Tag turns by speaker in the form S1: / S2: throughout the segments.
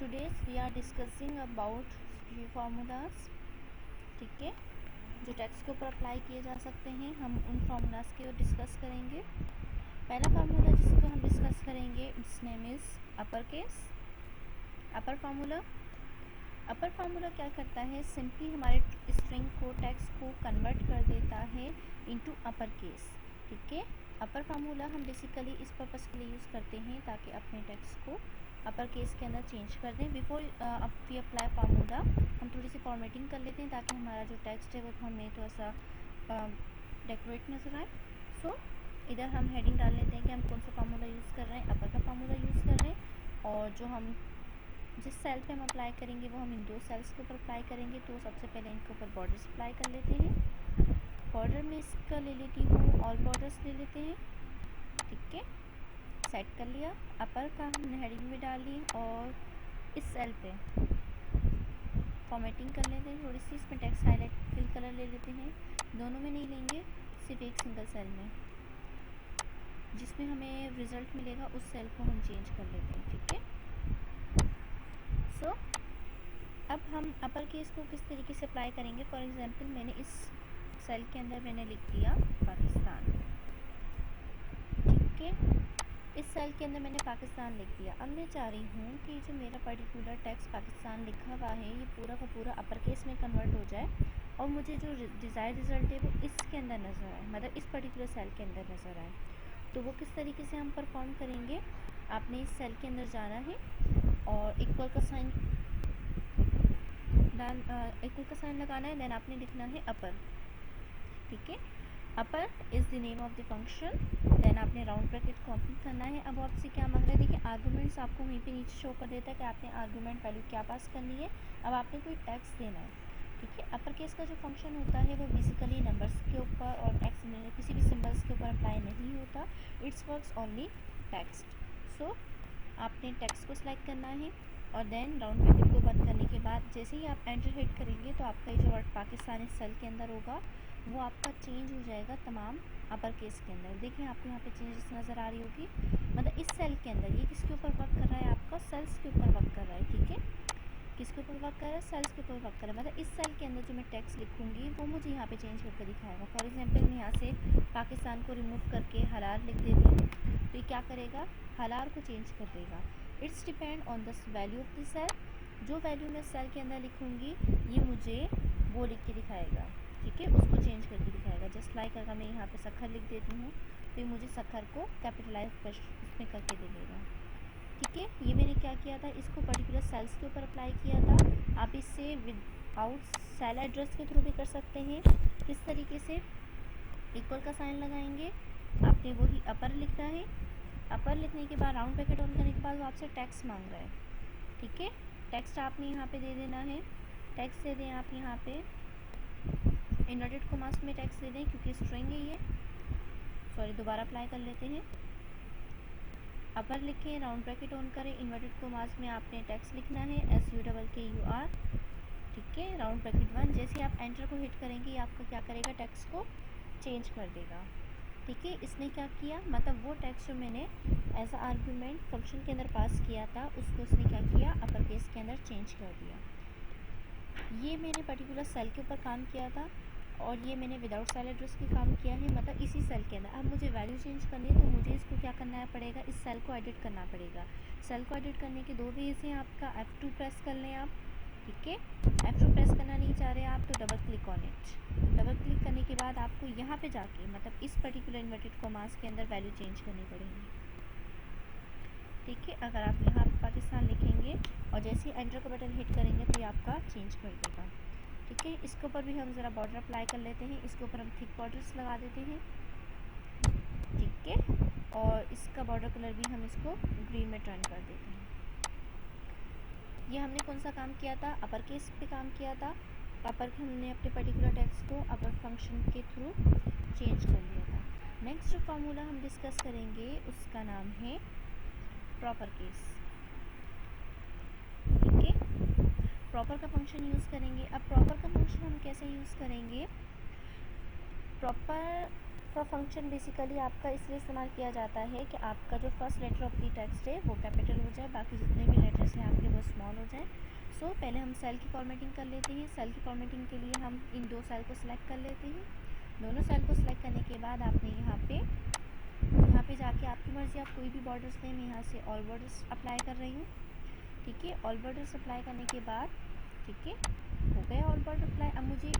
S1: Today's we are discussing about free formulas. ठीक है, जो टेक्स्ट के ऊपर अप्लाई किए जा सकते हैं, हम उन फार्मूलाज के डिस्कस करेंगे। पहला फार्मूला जिसको हम डिस्कस करेंगे it's name is upper case. Upper formula क्या करता है, सिंपली हमारे स्ट्रिंग को टेक्स्ट को कन्वर्ट कर देता है इनटू अपर केस। ठीक है, अपर फार्मूला हम बेसिकली इस पर्पज़ के लिए यूज़ करते हैं ताकि अपने टेक्स्ट को अपर केस के अंदर चेंज कर दें। बिफोर वी अप्लाई फार्मूला हम थोड़ी सी फॉर्मेटिंग कर लेते हैं ताकि हमारा जो टेक्स्ट है वो हमें थोड़ा सा डेकोरेट नजर आए। सो इधर हम हेडिंग डाल लेते हैं कि हम कौन सा फार्मूला यूज़ कर रहे हैं, अपर का फार्मूला यूज़ कर रहे हैं। और जो हम जिस सेल पे हम अप्लाई करेंगे वो हम इन दो सेल्स के ऊपर अप्लाई करेंगे। तो सबसे पहले इनके ऊपर बॉर्डर्स अप्लाई कर लेते हैं। बॉर्डर में इसका ले लेती हूँ, ऑल बॉर्डर्स ले लेते हैं। ठीक है, सेट कर लिया। अपर का हमने हेडिंग में डाली और इस सेल पे फॉर्मेटिंग कर लेते हैं थोड़ी सी। इसमें टेक्स्ट हाईलाइट फिल कलर ले लेते हैं, दोनों में नहीं लेंगे, सिर्फ एक सिंगल सेल में। जिसमें हमें रिजल्ट मिलेगा उस सेल को हम चेंज कर लेते हैं। ठीक है, सो अब हम अपर केस को किस तरीके से अप्लाई करेंगे। फॉर एग्जांपल मैंने इस सेल के अंदर मैंने लिख दिया पाकिस्तान। ठीक है, इस सेल के अंदर मैंने पाकिस्तान लिख दिया। अब मैं चाह रही हूँ कि जो मेरा पर्टिकुलर टेक्स्ट पाकिस्तान लिखा हुआ है ये पूरा का पूरा अपर केस में कन्वर्ट हो जाए और मुझे जो डिज़ायर रिजल्ट है वो इसके अंदर नज़र आए, मतलब इस पर्टिकुलर सेल के अंदर नज़र आए। तो वो किस तरीके से हम परफॉर्म करेंगे, आपने इस सेल के अंदर जाना है और इक्वल का साइन लगाना है, देन आपने लिखना है अपर। ठीक है, upper is the name of the function, then आपने राउंड ब्रैकेट को ओपन करना है। अब आपसे क्या मांग रहा है, देखिए आर्गूमेंट्स आपको वहीं पे नीचे शो कर देता है कि आपने आर्गूमेंट वैल्यू क्या पास करनी है। अब आपने कोई टेक्स्ट देना है। ठीक है, अपर केस का जो फंक्शन होता है वो बेसिकली नंबर्स के ऊपर और टेक्स्ट में किसी भी सिम्बल्स के ऊपर अप्लाई नहीं होता, इट्स वर्क्स ओनली टेक्स्ट। सो आपने टेक्स्ट को सिलेक्ट करना है और देन राउंड ब्रैकेट को बंद करने के बाद जैसे ही आप एंटर हिट करेंगे तो आपका जो वर्ड पाकिस्तान इस सेल के अंदर होगा वो आपका चेंज हो जाएगा तमाम अपर केस के अंदर। देखिए आपको यहाँ पे चेंजेस नज़र आ रही होगी, मतलब इस सेल के अंदर ये किसके ऊपर वर्क कर रहा है, आपका सेल्स के ऊपर वर्क कर रहा है। ठीक है, किसके ऊपर वर्क कर रहा है, सेल्स के ऊपर वर्क कर रहा है। मतलब इस सेल के अंदर जो मैं टेक्स्ट लिखूंगी वो मुझे यहाँ पे चेंज करके दिखाएगा। फॉर एग्जांपल मैं यहाँ से पाकिस्तान को रिमूव करके हलार लिख देती हूँ तो ये क्या करेगा, हलार को चेंज कर देगा। It's depend on the value of the cell. जो वैल्यू मैं सेल के अंदर लिखूँगी ये मुझे वो लिख के दिखाएगा। ठीक है, उसको चेंज करके दिखाएगा। जस्ट लाइक अगर मैं यहाँ पे सखर लिख देती हूँ तो ये मुझे सखर को कैपिटलाइज इसमें करके दे देगा। ठीक है, ये मैंने क्या किया था, इसको पर्टिकुलर सेल्स के ऊपर अप्लाई किया था। आप इससे विदाउट सेल एड्रेस के थ्रू भी कर सकते हैं। किस तरीके से, इक्वल का साइन लगाएंगे, आपने वही अपर लिखना है। अपर लिखने के बाद राउंड ब्रैकेट ऑन करने के बाद वो आपसे टेक्स्ट मांग रहा है। ठीक है, टेक्स्ट आपने यहाँ पे दे देना है। टेक्स्ट दे दें आप यहाँ पे इन्वर्टेड कॉमास में टेक्स्ट दे दें क्योंकि स्ट्रिंग है ये। सॉरी, दोबारा अप्लाई कर लेते हैं। अपर लिखें, राउंड ब्रैकेट ऑन करें, इन्वर्टेड कॉमास में आपने टेक्स्ट लिखना है SUKKUR। ठीक है, राउंड ब्रैकेट 1। जैसे आप एंटर को हिट करेंगे ये आपका क्या करेगा, टेक्स्ट को चेंज कर देगा। ठीक है, इसने क्या किया, मतलब वो टेक्स्ट जो मैंने एज अ आर्गूमेंट फंक्शन के अंदर पास किया था उसको उसने क्या किया, अपर केस के अंदर चेंज कर दिया। ये मैंने पर्टिकुलर सेल के ऊपर काम किया था और ये मैंने विदाउट सेल एड्रेस के काम किया है, मतलब इसी सेल के अंदर। अब मुझे वैल्यू चेंज करनी है तो मुझे इसको क्या करना पड़ेगा, इस सेल को एडिट करना पड़ेगा। सेल को एडिट करने के दो वेज हैं आपका, F2 प्रेस कर लें आप। ठीक है, F2 प्रेस करना नहीं चाह रहे आप तो double click on it. Double click करने के बाद आपको यहाँ पे जाके मतलब इस पर्टिकुलर इन्वर्टेड कॉमास के अंदर वैल्यू चेंज करनी पड़ेगी। ठीक है, अगर आप यहाँ पाकिस्तान लिखेंगे और जैसे ही एंटर का बटन हिट करेंगे तो ये आपका चेंज कर देगा। ठीक है, इसके ऊपर भी हम ज़रा बॉर्डर अप्लाई कर लेते हैं। इसके ऊपर हम थिक बॉर्डर्स लगा देते हैं। ठीक है, और इसका बॉर्डर कलर भी हम इसको ग्रीन में टर्न कर देते हैं। ये हमने कौन सा काम किया था, अपर केस पे काम किया था। अपर के हमने अपने पर्टिकुलर टेक्स्ट को अपर फंक्शन के थ्रू चेंज कर लिया था। नेक्स्ट जो फार्मूला हम डिस्कस करेंगे उसका नाम है प्रॉपर केस। ठीक है, प्रॉपर का फंक्शन यूज़ करेंगे। अब प्रॉपर का फंक्शन हम कैसे यूज़ करेंगे, प्रॉपर फंक्शन बेसिकली आपका इसलिए इस्तेमाल किया जाता है कि आपका जो first letter of the text है वो कैपिटल हो जाए, बाकी जितने भी लेटर्स हैं आपके वो स्मॉल हो जाए। सो पहले हम सेल की फॉर्मेटिंग कर लेते हैं। सेल की फॉर्मेटिंग के लिए हम इन दो सेल को सिलेक्ट कर लेते हैं। दोनों सेल को सिलेक्ट करने के बाद आपने यहाँ पे जाके आपकी मर्ज़ी, आप कोई भी बॉर्डर्स लें। मैं यहाँ से ऑल बॉर्डर्स अप्लाई कर रही हूँ। ठीक है, ऑल बॉर्डर्स अप्लाई करने के बाद ठीक है हो गया ऑल बॉर्डर अप्लाई। अब मुझे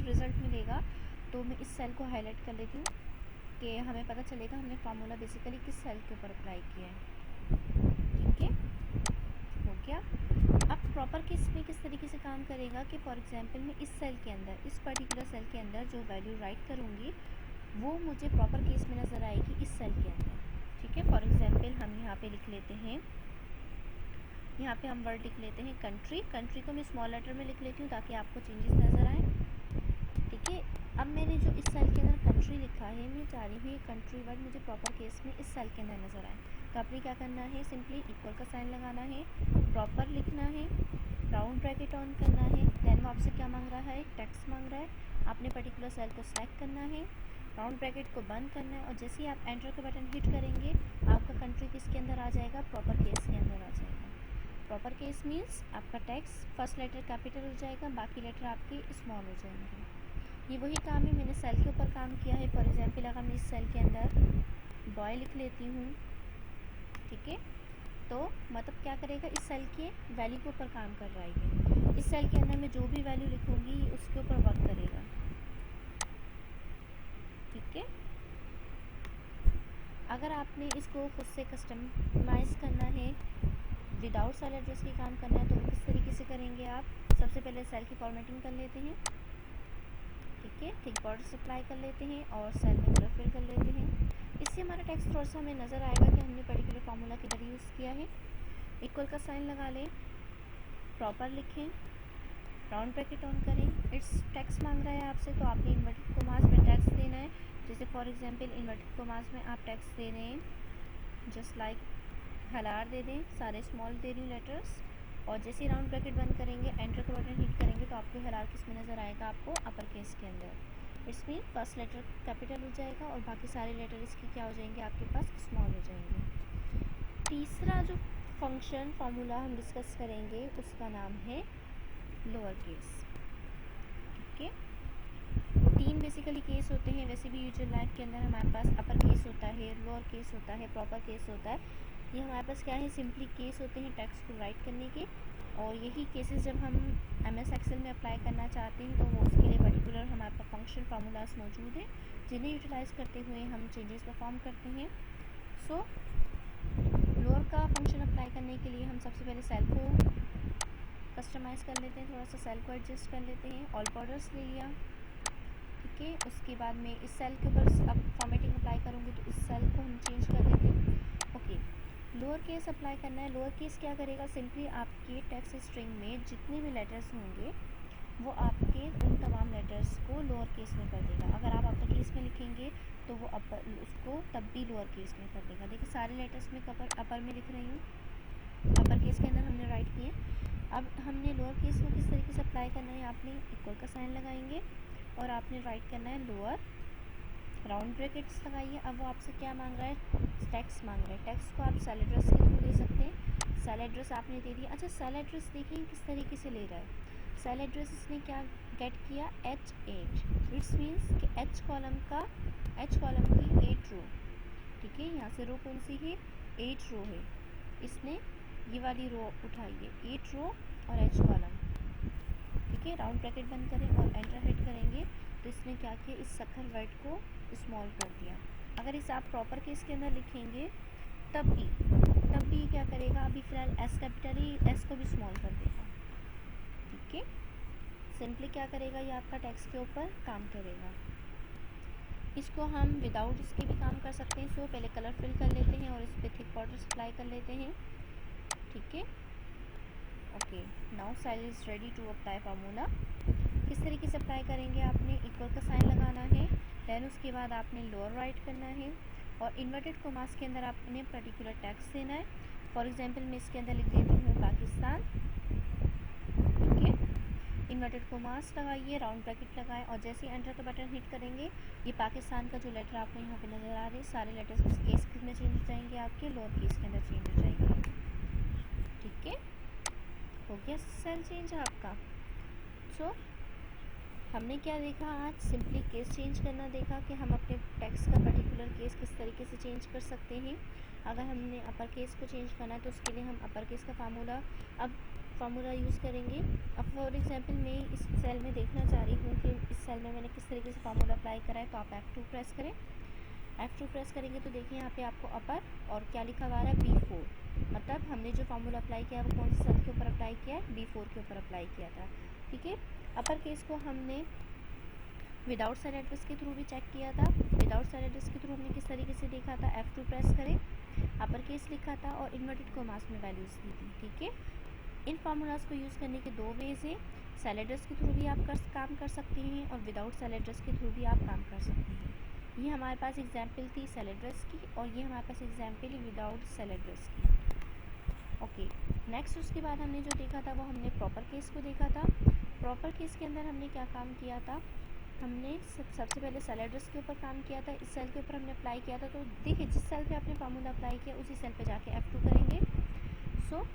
S1: रिज़ल्ट मिलेगा, तो मैं इस सेल को हाईलाइट कर लेती हूँ कि हमें पता चलेगा हमने फार्मूला बेसिकली किस सेल के ऊपर अप्लाई किया है। ठीक है, हो गया। अब प्रॉपर केस में किस तरीके से काम करेगा कि फॉर एग्जांपल मैं इस सेल के अंदर, इस पर्टिकुलर सेल के अंदर जो वैल्यू राइट करूँगी वो मुझे प्रॉपर केस में नज़र आएगी इस सेल के अंदर। ठीक है, फॉर एग्जांपल हम यहाँ पे लिख लेते हैं, यहाँ पे हम वर्ड लिख लेते हैं कंट्री। कंट्री को मैं स्मॉल लेटर में लिख लेती हूँ ताकि आपको चेंजेस नज़र आए। ठीक है, अब मैंने जो इस सेल के अंदर कंट्री लिखा है, मैं चाह रही हूँ ये कंट्री वर्ड मुझे प्रॉपर केस में इस सेल के अंदर नज़र आए। तो आपने क्या करना है, सिंपली इक्वल का साइन लगाना है, प्रॉपर लिखना है, राउंड ब्रैकेट ऑन करना है। देन वो आपसे क्या मांग रहा है, टेक्स्ट मांग रहा है। आपने पर्टिकुलर सेल को सिलेक्ट करना है, राउंड ब्रैकेट को बंद करना है, और जैसे ही आप एंटर का बटन हिट करेंगे आपका कंट्री किसके अंदर आ जाएगा, प्रॉपर केस के अंदर आ जाएगा। प्रॉपर केस मीन्स आपका टेक्स्ट फर्स्ट लेटर कैपिटल हो जाएगा, बाकी लेटर आपके स्मॉल हो जाएंगे। ये वही काम है, मैंने सेल के ऊपर काम किया है। फॉर एग्जांपल अगर मैं इस सेल के अंदर बॉय लिख लेती हूँ, ठीक है, तो मतलब क्या करेगा, इस सेल के वैल्यू के ऊपर काम कर रहा है ये। इस सेल के अंदर मैं जो भी वैल्यू लिखूँगी उसके ऊपर वर्क करेगा। ठीक है, अगर आपने इसको खुद से कस्टमाइज़ करना है, विदाउट सेल एड्रेस के काम करना है, तो वो किस तरीके से करेंगे आप। सबसे पहले सेल की फॉर्मेटिंग कर लेते हैं। ठीक है, थिक बॉर्डर्स अप्लाई कर लेते हैं और सेल में कलर फिल कर लेते हैं। इससे हमारा टेक्स्ट थोड़ा सा हमें नज़र आएगा कि हमने पर्टिकुलर फार्मूला किधर यूज़ किया है। इक्वल का साइन लगा लें, प्रॉपर लिखें, राउंड ब्रैकेट ऑन करें। इट्स टेक्स्ट मांग रहा है आपसे, तो आपने इन्वर्टेड कोमास में टेक्स्ट देना है। जैसे फॉर एग्जांपल इन्वर्टेड कोमास में आप टेक्स्ट दे रहे हैं जस्ट लाइक हलार दे दें, सारे स्मॉल दे रही हूँ लेटर्स, और जैसे ही राउंड ब्रैकेट बंद करेंगे, एंटर का बटन हिट करेंगे, तो आपको हलार किस में नज़र आएगा, आपको अपर केस के अंदर। It's mean first letter capital हो जाएगा और बाकी सारे लेटर इसके क्या हो जाएंगे, आपके पास स्मॉल हो जाएंगे। तीसरा जो फंक्शन फार्मूला हम डिस्कस करेंगे उसका नाम है लोअर केस। ठीक है, तीन बेसिकली केस होते हैं वैसे भी यूजुअल लाइफ के अंदर। हमारे पास अपर केस होता है, लोअर केस होता है, प्रॉपर केस होता है। ये हमारे पास क्या है, सिंपली केस होते हैं टेक्स्ट को राइट करने के, और यही केसेस जब हम MS एक्सेल में अप्लाई करना चाहते हैं तो वो उसके लिए पर्टिकुलर हमारे पास फंक्शन फार्मूलाज मौजूद हैं, जिन्हें यूटिलाइज़ करते हुए हम चेंजेस परफॉर्म करते हैं। सो लोअर का फंक्शन अप्लाई करने के लिए हम सबसे पहले सेल को कस्टमाइज़ कर लेते हैं, थोड़ा सा सेल को एडजस्ट कर लेते हैं। ऑल बॉर्डर्स ले लिया, ठीक है। उसके बाद में इस सेल के ऊपर अब फॉर्मेटिंग अप्लाई करूँगी तो इस सेल को हम चेंज कर देते हैं। ओके, लोअर केस अप्लाई करना है। लोअर केस क्या करेगा, सिंपली आपके टेक्स्ट स्ट्रिंग में जितने भी लेटर्स होंगे वो आपके उन तमाम लेटर्स को लोअर केस में कर देगा। अगर आप अपर केस में लिखेंगे तो वो उसको तब भी लोअर केस में कर देगा। देखिए सारे लेटर्स में अपर में लिख रही हूँ, अपर केस के अंदर हमने राइट किए। अब हमने लोअर केस को किस तरीके से अप्लाई करना है, आपने इक्वल का साइन लगाएंगे और आपने राइट करना है लोअर, राउंड ब्रैकेट्स लगाइए। अब वो आपसे क्या मांग रहा है, टेक्स्ट मांग रहा है। टेक्स्ट को आप सेल एड्रेस के थ्रू दे सकते हैं। सेल एड्रेस आपने दे दिया। अच्छा, सेल एड्रेस देखिए किस तरीके से ले रहा है। सेल एड्रेस इसने क्या गेट किया, H8। इट्स मीन्स कि H कॉलम की 8 रो। ठीक है, यहाँ से रो कौन सी है, 8 रो है। इसने ये वाली रो उठाई है, 8 रो और H कॉलम। ठीक है, राउंड ब्रैकेट बंद करें और एंटर हिट करेंगे तो इसने क्या किया, इस सखर वर्ड को स्मॉल कर दिया। अगर इसे आप प्रॉपर केस के अंदर लिखेंगे तब भी क्या करेगा, अभी फिलहाल S कैपिटल ही, S को भी स्मॉल कर देगा। ठीक है, सिंपली क्या करेगा, ये आपका टेक्स्ट के ऊपर काम करेगा। इसको हम विदाउट इसके भी काम कर सकते हैं। सो पहले कलर फिल कर लेते हैं और इस पर थिक बॉर्डर्स अप्लाई कर लेते हैं। ठीक है, okay, now cell is ready to apply formula. किस तरीके से अप्लाई करेंगे, आपने इक्वल का साइन लगाना है, देन उसके बाद आपने लोअर राइट करना है और इन्वर्टेड कोमास के अंदर आपने पर्टिकुलर टेक्स्ट देना है। फॉर एग्जांपल मैं इसके अंदर लिख देती हूँ पाकिस्तान। ठीक है, इन्वर्टेड कोमास लगाइए, राउंड ब्रैकेट लगाएं और जैसे ही एंटर का बटन हिट करेंगे ये पाकिस्तान का जो लेटर आपको यहाँ पे नज़र आ रहे हैं सारे लेटर्स उस केस में चेंज हो जाएंगे, आपके लोअर केस के अंदर चेंज हो जाएंगे। ठीक है, हो गया सेल चेंज आपका। सो हमने क्या देखा आज, सिंपली केस चेंज करना देखा कि हम अपने टेक्स्ट का पर्टिकुलर केस किस तरीके से चेंज कर सकते हैं। अगर हमने अपर केस को चेंज करना है तो उसके लिए हम अपर केस का फार्मूला यूज़ करेंगे। अब फॉर एग्जांपल मैं इस सेल में देखना चाह रही हूँ कि इस सेल में मैंने किस तरीके से फार्मूला अप्लाई करा है, तो आप F2 प्रेस करें। F2 प्रेस करेंगे तो देखिए यहाँ पे आपको अपर और क्या लिखा हुआ है B4, मतलब हमने जो फार्मूला अप्लाई किया वो कौन से सेल के ऊपर अप्लाई किया है, B4 के ऊपर अप्लाई किया था। ठीक है, अपर केस को हमने विदाउट सेल एड्रेस के थ्रू भी चेक किया था। विदाउट सेल एड्रेस के थ्रू हमने किस तरीके से देखा था, F2 प्रेस करें, अपर केस लिखा था और इन्वर्टेड कोमास में वैल्यूज़ दी थी। ठीक है, इन फार्मूलाज को यूज़ करने के दो वेज हैं, सेल एड्रेस के थ्रू भी आप काम कर सकते हैं और विदाउट सेल एड्रेस के थ्रू भी आप काम कर सकते हैं। ये हमारे पास एग्जाम्पल थी सेल एड्रेस की और ये हमारे पास एग्जाम्पल है विदाउट सेल एड्रेस की। ओके, नेक्स्ट उसके बाद हमने जो देखा था वो हमने प्रॉपर केस को देखा था। प्रॉपर केस के अंदर हमने क्या काम किया था, हमने सबसे पहले सेल एड्रेस के ऊपर काम किया था, इस सेल के ऊपर हमने अप्लाई किया था। तो देखिए जिस सेल पे आपने फार्मूला अप्लाई किया उसी सेल पे जाके F2 करेंगे। सो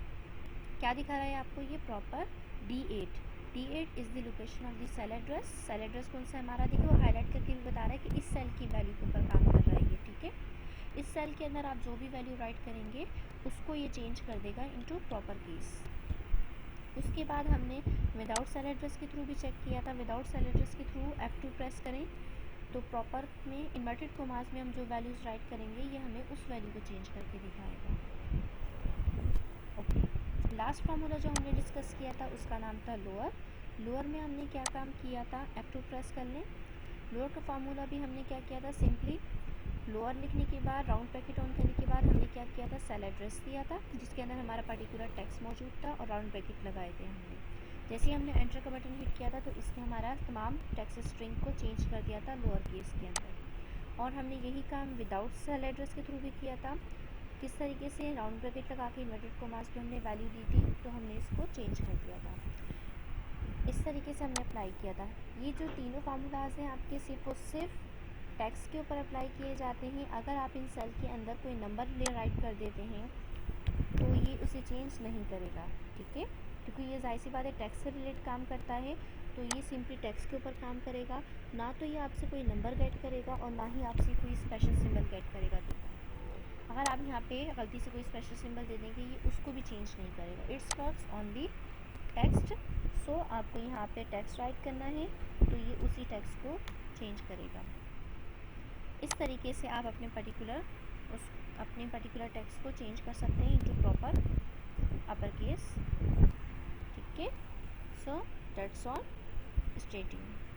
S1: क्या दिखा रहा है आपको ये proper D8 is the location of the cell address. Cell address कौन सा हमारा, देखिए वो हाईलाइट करके भी बता रहा है कि इस सेल की वैल्यू के ऊपर काम कर रहा है ये। ठीक है, इस सेल के अंदर आप जो भी वैल्यू राइट करेंगे उसको ये चेंज कर देगा इनटू प्रॉपर केस। उसके बाद हमने विदाउट सेल एड्रेस के थ्रू भी चेक किया था। विदाउट सेल एड्रेस के थ्रू F2 प्रेस करें तो प्रॉपर में इन्वर्टेड कोमास में हम जो वैल्यूज़ राइट करेंगे ये हमें उस वैल्यू को चेंज करके दिखाएगा। ओके, लास्ट फार्मूला जो हमने डिस्कस किया था उसका नाम था लोअर में हमने क्या काम किया था, F2 प्रेस कर लें। लोअर का फार्मूला भी हमने क्या किया था, सिंपली लोअर लिखने के बाद राउंड ब्रैकेट ऑन करने के बाद हमने क्या किया था, सेल एड्रेस दिया था जिसके अंदर हमारा पर्टिकुलर टेक्स्ट मौजूद था और राउंड ब्रैकेट लगाए थे हमने। जैसे ही हमने एंटर का बटन हिट किया था तो इसने हमारा तमाम टेक्स्ट स्ट्रिंग को चेंज कर दिया था लोअर केस के अंदर। और हमने यही काम विदाउट सेल एड्रेस के थ्रू भी किया था। किस तरीके से, राउंड ब्रैकेट लगा के इन्वर्टेड कोमास पे हमने वैल्यू दी थी तो हमने इसको चेंज कर दिया था। इस तरीके से हमने अप्लाई किया था। ये जो तीनों फार्मूलाज हैं आपके सिर्फ और सिर्फ टेक्स्ट के ऊपर अप्लाई किए जाते हैं। अगर आप इन सेल के अंदर कोई नंबर ले राइट कर देते हैं तो ये उसे चेंज नहीं करेगा। ठीक है, क्योंकि ये जाहिर सी बात है टेक्स्ट से रिलेटेड काम करता है तो ये सिंपली टेक्स्ट के ऊपर काम करेगा, ना तो ये आपसे कोई नंबर गेट करेगा और ना ही आपसे कोई स्पेशल सिंबल गेट करेगा। अगर आप यहाँ पे गलती से कोई स्पेशल सिंबल दे देंगे ये उसको भी चेंज नहीं करेगा। It's works on the text. So आपको यहाँ पे टेक्स्ट राइट करना है तो ये उसी टेक्स्ट को चेंज करेगा। इस तरीके से आप अपने पर्टिकुलर टेक्स्ट को चेंज कर सकते हैं इनटू प्रॉपर अपर केस। ठीक है, so that's all, stay tuned.